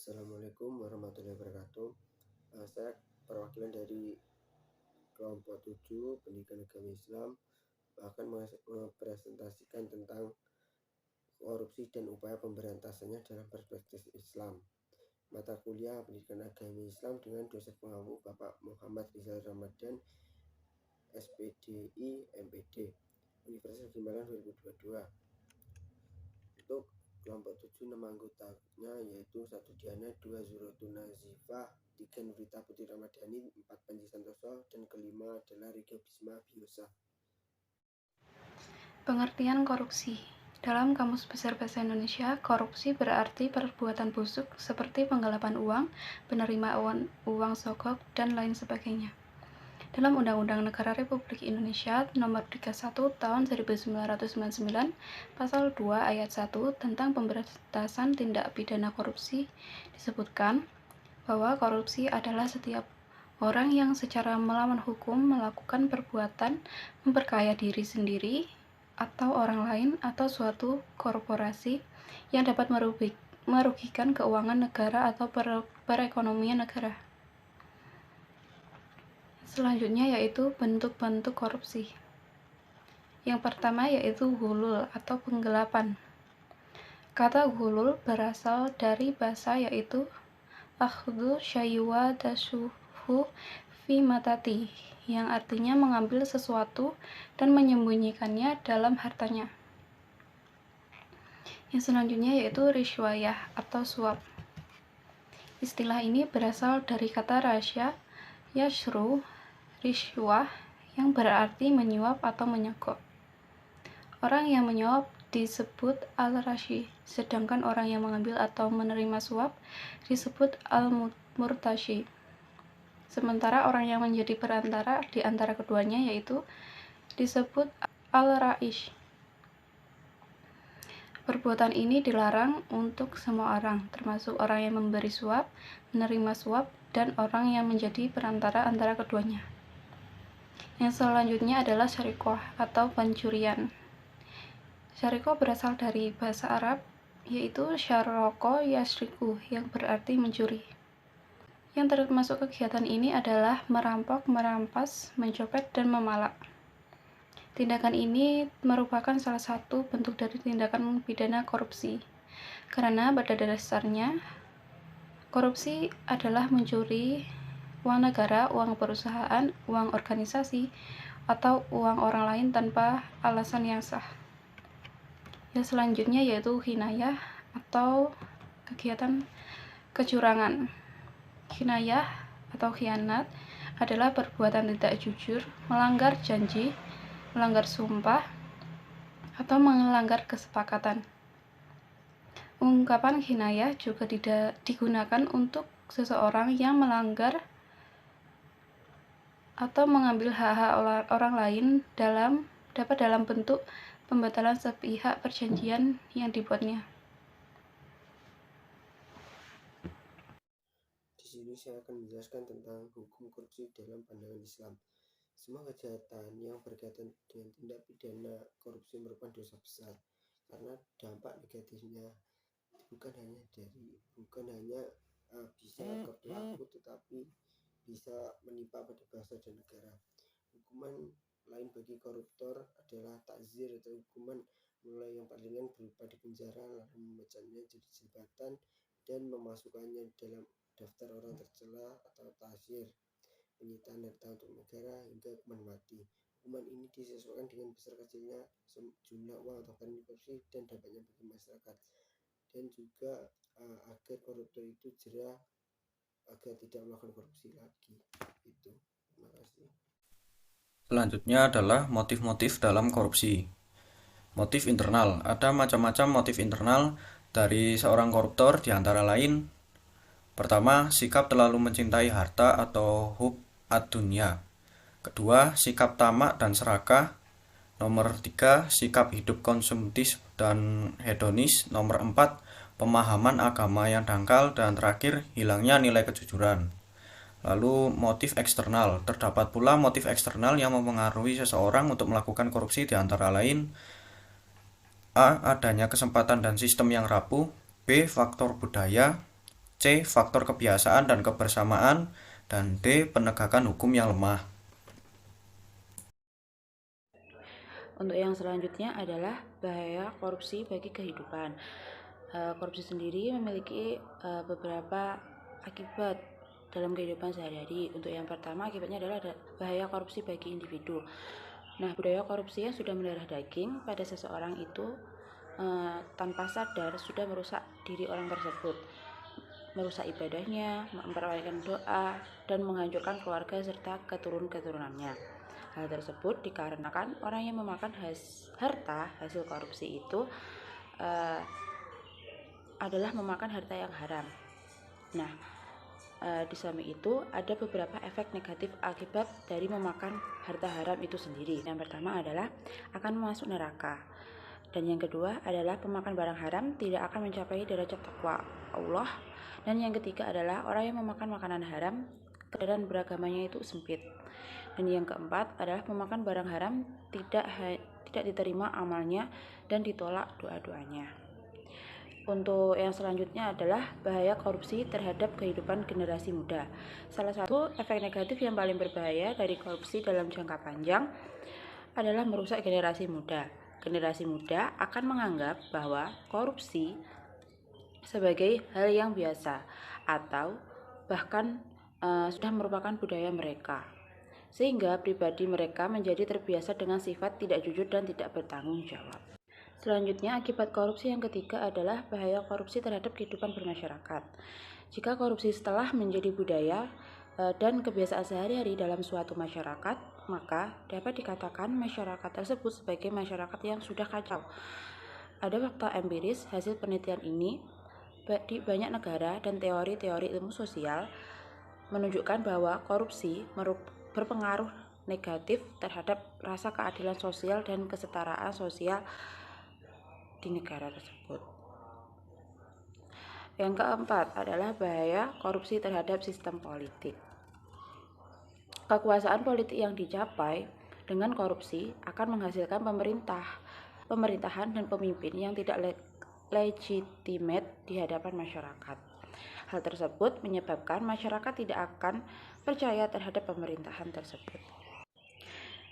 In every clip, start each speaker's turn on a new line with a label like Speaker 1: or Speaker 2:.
Speaker 1: Assalamualaikum warahmatullahi wabarakatuh. Saya perwakilan dari kelompok 7 Pendidikan Agama Islam akan mempresentasikan tentang korupsi dan upaya pemberantasannya dalam perspektif Islam. Mata kuliah Pendidikan Agama Islam dengan dosen pengampu Bapak Muhammad Rizal Ramadan, SPDI MPD, Universitas Jemberan 2022. Untuk kelompok 7 nama anggotanya yaitu 1 Diana, 2 Zuratun Nazifah, 3 Nurita Putri Ramadhani, 4 Panji Santoso, dan kelima adalah Rika Bisma Biosa.
Speaker 2: Pengertian korupsi. Dalam Kamus Besar Bahasa Indonesia, korupsi berarti perbuatan busuk seperti penggelapan uang, penerimaan uang sogok, dan lain sebagainya. Dalam Undang-Undang Negara Republik Indonesia Nomor 31 Tahun 1999, Pasal 2 Ayat 1 tentang pemberantasan tindak pidana korupsi disebutkan bahwa korupsi adalah setiap orang yang secara melawan hukum melakukan perbuatan memperkaya diri sendiri atau orang lain atau suatu korporasi yang dapat merugikan keuangan negara atau perekonomian negara. Selanjutnya yaitu bentuk-bentuk korupsi. Yang pertama yaitu ghulul atau penggelapan. Kata ghulul berasal dari bahasa yaitu akhdhu syai'wa dasuhu fi matati, yang artinya mengambil sesuatu dan menyembunyikannya dalam hartanya. Yang selanjutnya yaitu riswayah atau suap. Istilah ini berasal dari kata rasya yashru riswah yang berarti menyuap atau menyogok. Orang yang menyuap disebut al-rashi, sedangkan orang yang mengambil atau menerima suap disebut al-murtashi. Sementara orang yang menjadi perantara di antara keduanya yaitu disebut al-ra'ish. Perbuatan ini dilarang untuk semua orang, termasuk orang yang memberi suap, menerima suap, dan orang yang menjadi perantara antara keduanya. Yang selanjutnya adalah syariqah atau pencurian. Syariqah berasal dari bahasa Arab, yaitu syaroko yasriku, yang berarti mencuri. Yang termasuk kegiatan ini adalah merampok, merampas, mencopet, dan memalak. Tindakan ini merupakan salah satu bentuk dari tindakan pidana korupsi, karena pada dasarnya korupsi adalah mencuri uang negara, uang perusahaan, uang organisasi, atau uang orang lain tanpa alasan yang sah. Yang selanjutnya yaitu khinayah atau kegiatan kecurangan. Khinayah atau khianat adalah perbuatan tidak jujur, melanggar janji, melanggar sumpah, atau melanggar kesepakatan. Ungkapan khinayah juga digunakan untuk seseorang yang melanggar atau mengambil hak-hak orang lain dapat dalam bentuk pembatalan sepihak perjanjian yang dibuatnya.
Speaker 1: Di sini saya akan menjelaskan tentang hukum korupsi dalam pandangan Islam. Semua kejahatan yang berkaitan dengan tindak pidana korupsi merupakan dosa besar karena dampak negatifnya bukan hanya bisa ke pelaku, tetapi bisa menimpa pada bangsa dan negara. Hukuman lain bagi koruptor adalah takzir atau hukuman mulai yang paling ringan berupa dipenjara, lalu memecahnya jadi jabatan dan memasukkannya dalam daftar orang tercela atau ta'zir, penyitaan harta untuk negara, hingga hukuman mati. Hukuman ini disesuaikan dengan besar kecilnya jumlah uang atau barang korupsi dan dampaknya bagi masyarakat, dan juga agar koruptor itu jerah agar tidak melakukan korupsi lagi. Itu. Terima kasih.
Speaker 3: Selanjutnya adalah motif-motif dalam korupsi. Motif internal. Ada macam-macam motif internal dari seorang koruptor, di antara lain: pertama, sikap terlalu mencintai harta atau hub ad-dunya. Kedua, sikap tamak dan serakah. Nomor 3, sikap hidup konsumtif dan hedonis. Nomor 4, pemahaman agama yang dangkal. Dan terakhir, hilangnya nilai kejujuran. Lalu motif eksternal. Terdapat pula motif eksternal yang mempengaruhi seseorang untuk melakukan korupsi, di antara lain: A. Adanya kesempatan dan sistem yang rapuh. B. Faktor budaya. C. Faktor kebiasaan dan kebersamaan, dan D. Penegakan hukum yang lemah.
Speaker 4: Untuk yang selanjutnya adalah bahaya korupsi bagi kehidupan. Korupsi sendiri memiliki beberapa akibat dalam kehidupan sehari-hari. Untuk yang pertama, akibatnya adalah bahaya korupsi bagi individu. Nah, budaya korupsi yang sudah mendarah daging pada seseorang itu tanpa sadar sudah merusak diri orang tersebut, merusak ibadahnya, memperolehkan doa, dan menghancurkan keluarga serta keturunan-keturunannya. Hal tersebut dikarenakan orang yang memakan harta hasil korupsi itu adalah memakan harta yang haram. Nah, di samping itu ada beberapa efek negatif akibat dari memakan harta haram itu sendiri. Yang pertama adalah akan masuk neraka. Dan yang kedua adalah pemakan barang haram tidak akan mencapai derajat takwa Allah. Dan yang ketiga adalah orang yang memakan makanan haram, keadaan beragamanya itu sempit. Dan yang keempat adalah pemakan barang haram tidak diterima amalnya dan ditolak doa-doanya. Untuk yang selanjutnya adalah bahaya korupsi terhadap kehidupan generasi muda. Salah satu efek negatif yang paling berbahaya dari korupsi dalam jangka panjang adalah merusak generasi muda. Generasi muda akan menganggap bahwa korupsi sebagai hal yang biasa atau bahkan sudah merupakan budaya mereka, sehingga pribadi mereka menjadi terbiasa dengan sifat tidak jujur dan tidak bertanggung jawab. Selanjutnya, akibat korupsi yang ketiga adalah bahaya korupsi terhadap kehidupan bermasyarakat. Jika korupsi setelah menjadi budaya dan kebiasaan sehari-hari dalam suatu masyarakat, maka dapat dikatakan masyarakat tersebut sebagai masyarakat yang sudah kacau. Ada fakta empiris hasil penelitian ini di banyak negara dan teori-teori ilmu sosial menunjukkan bahwa korupsi berpengaruh negatif terhadap rasa keadilan sosial dan kesetaraan sosial di negara tersebut. Yang keempat adalah bahaya korupsi terhadap sistem politik. Kekuasaan politik yang dicapai dengan korupsi akan menghasilkan pemerintahan dan pemimpin yang tidak legitimate di hadapan masyarakat. Hal tersebut menyebabkan masyarakat tidak akan percaya terhadap pemerintahan tersebut.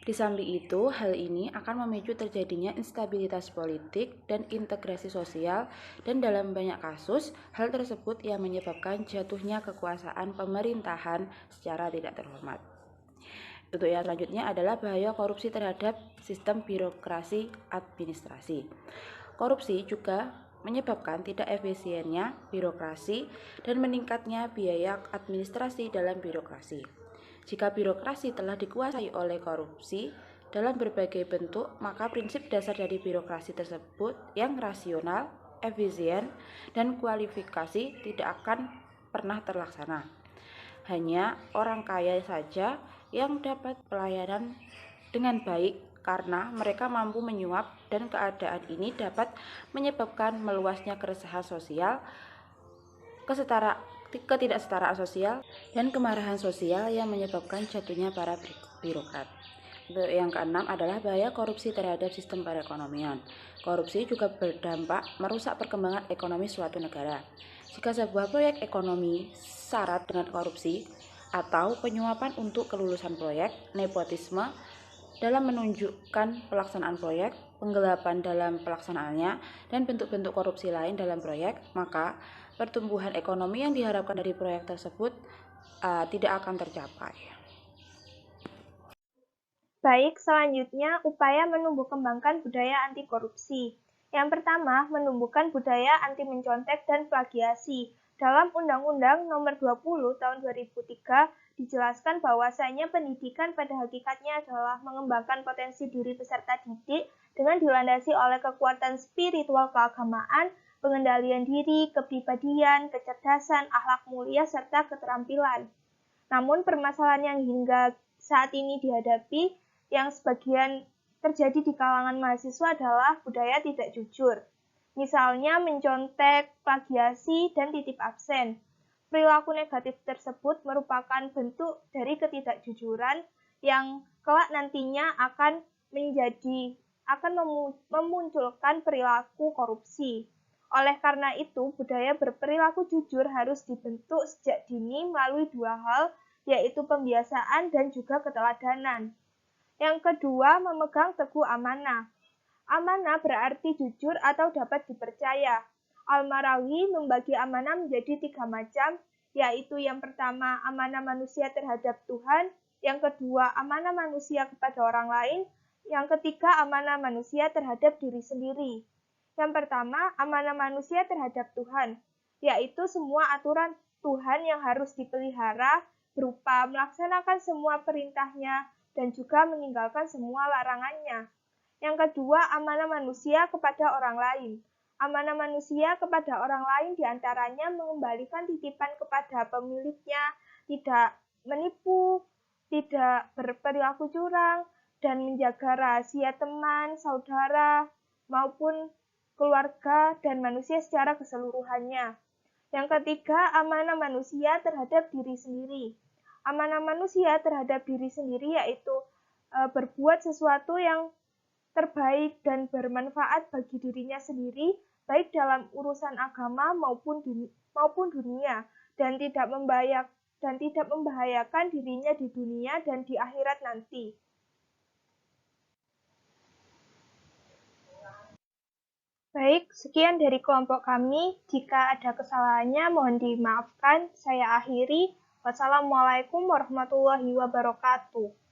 Speaker 4: Di samping itu, hal ini akan memicu terjadinya instabilitas politik dan integrasi sosial, dan dalam banyak kasus, hal tersebut yang menyebabkan jatuhnya kekuasaan pemerintahan secara tidak terhormat. Untuk yang selanjutnya adalah bahaya korupsi terhadap sistem birokrasi administrasi. Korupsi juga menyebabkan tidak efisiennya birokrasi dan meningkatnya biaya administrasi dalam birokrasi. Jika birokrasi telah dikuasai oleh korupsi dalam berbagai bentuk, maka prinsip dasar dari birokrasi tersebut yang rasional, efisien, dan kualifikasi tidak akan pernah terlaksana. Hanya orang kaya saja yang dapat pelayanan dengan baik karena mereka mampu menyuap, dan keadaan ini dapat menyebabkan meluasnya keresahan sosial, ketidaksetaraan sosial, dan kemarahan sosial yang menyebabkan jatuhnya para birokrat. Yang keenam adalah bahaya korupsi terhadap sistem perekonomian. Korupsi juga berdampak merusak perkembangan ekonomi suatu negara. Jika sebuah proyek ekonomi syarat dengan korupsi atau penyuapan untuk kelulusan proyek, nepotisme dalam menunjukkan pelaksanaan proyek, penggelapan dalam pelaksanaannya, dan bentuk-bentuk korupsi lain dalam proyek, maka pertumbuhan ekonomi yang diharapkan dari proyek tersebut tidak akan tercapai.
Speaker 5: Baik, selanjutnya upaya menumbuh kembangkan budaya anti korupsi. Yang pertama, menumbuhkan budaya anti mencontek dan plagiasi. Dalam Undang-Undang Nomor 20 Tahun 2003 dijelaskan bahwasanya pendidikan pada hakikatnya adalah mengembangkan potensi diri peserta didik dengan dilandasi oleh kekuatan spiritual keagamaan, pengendalian diri, kepribadian, kecerdasan, akhlak mulia, serta keterampilan. Namun permasalahan yang hingga saat ini dihadapi yang sebagian terjadi di kalangan mahasiswa adalah budaya tidak jujur. Misalnya mencontek, plagiasi, dan titip absen. Perilaku negatif tersebut merupakan bentuk dari ketidakjujuran yang kelak nantinya akan memunculkan perilaku korupsi. Oleh karena itu, budaya berperilaku jujur harus dibentuk sejak dini melalui dua hal, yaitu pembiasaan dan juga keteladanan. Yang kedua, memegang teguh amanah. Amanah berarti jujur atau dapat dipercaya. Al-Marawi membagi amanah menjadi 3 macam, yaitu yang pertama amanah manusia terhadap Tuhan, yang kedua amanah manusia kepada orang lain, yang ketiga amanah manusia terhadap diri sendiri. Yang pertama, amanah manusia terhadap Tuhan, yaitu semua aturan Tuhan yang harus dipelihara berupa melaksanakan semua perintahnya dan juga meninggalkan semua larangannya. Yang kedua, amanah manusia kepada orang lain. Amanah manusia kepada orang lain diantaranya mengembalikan titipan kepada pemiliknya, tidak menipu, tidak berperilaku curang, dan menjaga rahasia teman, saudara, maupun keluarga dan manusia secara keseluruhannya. Yang ketiga, amanah manusia terhadap diri sendiri. Amanah manusia terhadap diri sendiri yaitu berbuat sesuatu yang terbaik dan bermanfaat bagi dirinya sendiri, baik dalam urusan agama maupun dunia, dan tidak membahayakan dirinya di dunia dan di akhirat nanti. Baik, sekian dari kelompok kami. Jika ada kesalahannya, mohon dimaafkan. Saya akhiri. Wassalamualaikum warahmatullahi wabarakatuh.